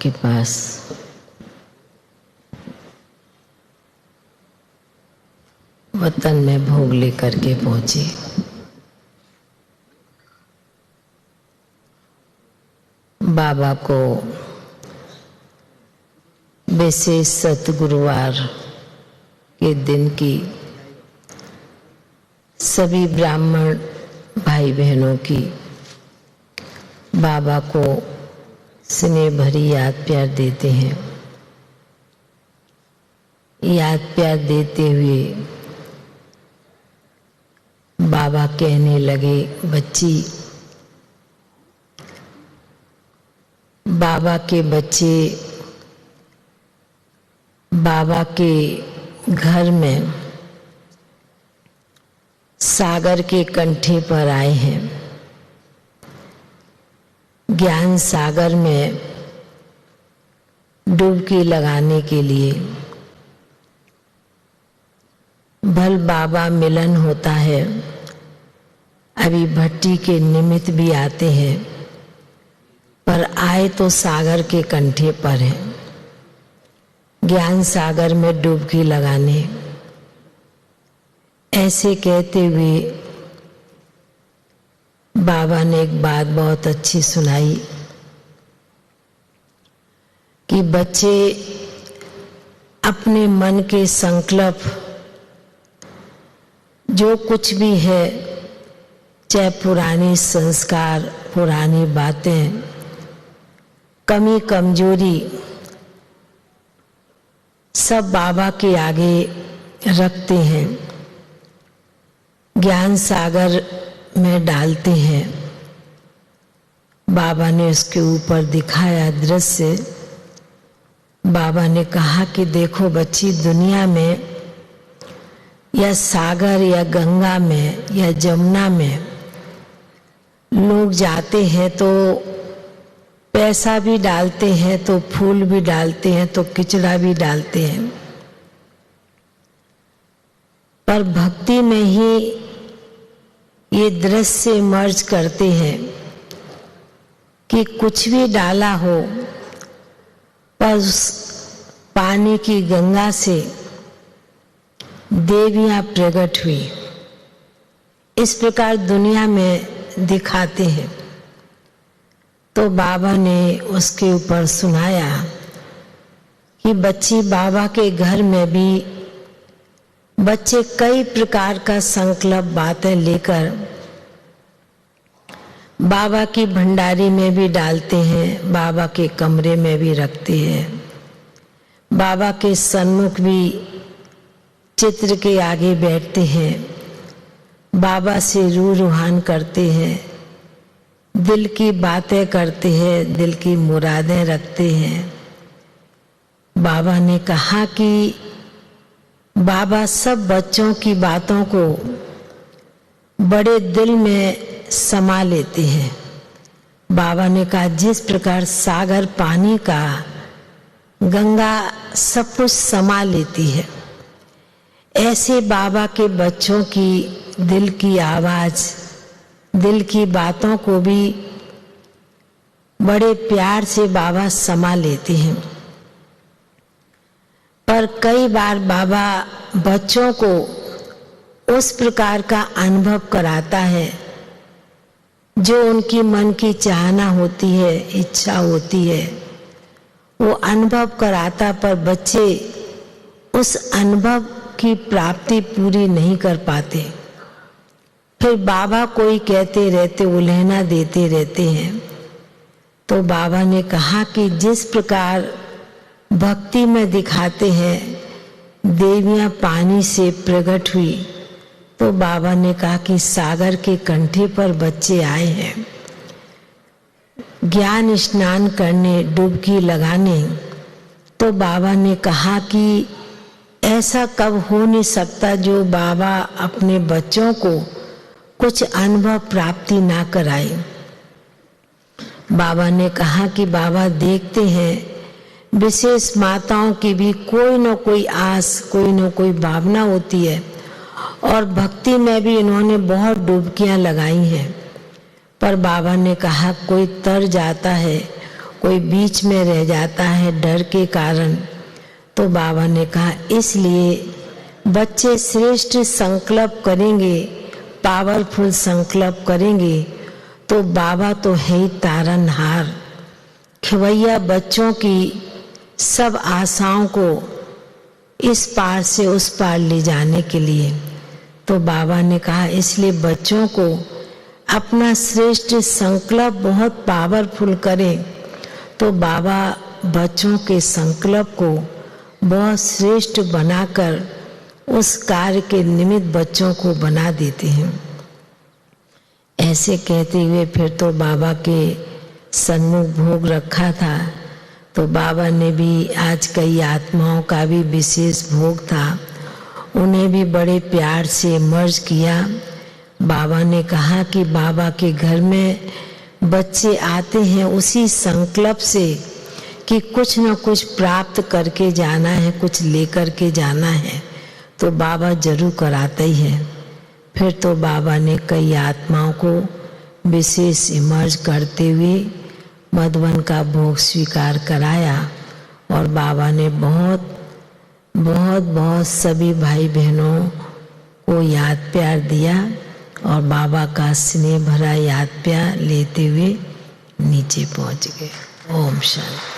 के पास वतन में भोग लेकर के पहुंची। बाबा को विशेष सतगुरुवार के दिन की सभी ब्राह्मण भाई बहनों की बाबा को स्नेह भरी याद प्यार देते हैं। याद प्यार देते हुए बाबा कहने लगे, बच्ची, बाबा के बच्चे बाबा के घर में सागर के कंठे पर आए हैं। ज्ञान सागर में डुबकी लगाने के लिए। भल बाबा मिलन होता है, अभी भट्टी के निमित्त भी आते हैं, पर आए तो सागर के कंठे पर हैं, ज्ञान सागर में डुबकी लगाने। ऐसे कहते हुए बाबा ने एक बात बहुत अच्छी सुनाई कि बच्चे अपने मन के संकल्प जो कुछ भी है, चाहे पुराने संस्कार, पुरानी बातें, कमी कमजोरी, सब बाबा के आगे रखते हैं, ज्ञान सागर में डालते हैं। बाबा ने उसके ऊपर दिखाया दृश्य। बाबा ने कहा कि देखो बच्ची, दुनिया में या सागर या गंगा में या जमुना में लोग जाते हैं तो पैसा भी डालते हैं, तो फूल भी डालते हैं, तो किचड़ा भी डालते हैं, पर भक्ति में ही ये दृश्य मर्ज करते हैं कि कुछ भी डाला हो पर उस पानी की गंगा से देवियां प्रकट हुई। इस प्रकार दुनिया में दिखाते हैं। तो बाबा ने उसके ऊपर सुनाया कि बच्ची, बाबा के घर में भी बच्चे कई प्रकार का संकल्प बातें लेकर बाबा की भंडारी में भी डालते हैं, बाबा के कमरे में भी रखते हैं, बाबा के सन्मुख भी चित्र के आगे बैठते हैं, बाबा से रूहान करते हैं, दिल की बातें करते हैं, दिल की मुरादें रखते हैं। बाबा ने कहा कि बाबा सब बच्चों की बातों को बड़े दिल में समा लेते हैं। बाबा ने कहा जिस प्रकार सागर पानी का गंगा सब कुछ समा लेती है, ऐसे बाबा के बच्चों की दिल की आवाज, दिल की बातों को भी बड़े प्यार से बाबा समा लेते हैं। पर कई बार बाबा बच्चों को उस प्रकार का अनुभव कराता है जो उनकी मन की चाहना होती है, इच्छा होती है, वो अनुभव कराता, पर बच्चे उस अनुभव की प्राप्ति पूरी नहीं कर पाते। फिर बाबा कोई कहते रहते, उल्हेना देते रहते हैं। तो बाबा ने कहा कि जिस प्रकार भक्ति में दिखाते हैं देवियां पानी से प्रकट हुई, तो बाबा ने कहा कि सागर के कंठे पर बच्चे आए हैं ज्ञान स्नान करने, डुबकी लगाने। तो बाबा ने कहा कि ऐसा कब हो नहीं सकता जो बाबा अपने बच्चों को कुछ अनुभव प्राप्ति ना कराए। बाबा ने कहा कि बाबा देखते हैं विशेष माताओं की भी कोई न कोई आस, कोई न कोई भावना होती है, और भक्ति में भी इन्होंने बहुत डुबकियां लगाई हैं। पर बाबा ने कहा कोई तर जाता है, कोई बीच में रह जाता है डर के कारण, तो बाबा ने कहा इसलिए बच्चे श्रेष्ठ संकल्प करेंगे, पावरफुल संकल्प करेंगे तो बाबा तो है ही तारनहार, खिवैया बच्चों की सब आशाओं को इस पार से उस पार ले जाने के लिए। तो बाबा ने कहा इसलिए बच्चों को अपना श्रेष्ठ संकल्प बहुत पावरफुल करें, तो बाबा बच्चों के संकल्प को बहुत श्रेष्ठ बनाकर उस कार्य के निमित्त बच्चों को बना देते हैं। ऐसे कहते हुए फिर तो बाबा के सन्मुख भोग रखा था, तो बाबा ने भी आज कई आत्माओं का भी विशेष भोग था, उन्हें भी बड़े प्यार से मर्ज किया। बाबा ने कहा कि बाबा के घर में बच्चे आते हैं उसी संकल्प से कि कुछ न कुछ प्राप्त करके जाना है, कुछ लेकर के जाना है, तो बाबा जरूर कराते ही है। फिर तो बाबा ने कई आत्माओं को विशेष इमर्ज करते हुए मधुबन का भोग स्वीकार कराया और बाबा ने बहुत बहुत बहुत सभी भाई बहनों को याद प्यार दिया और बाबा का स्नेह भरा याद प्यार लेते हुए नीचे पहुंच गए। ओम शांति।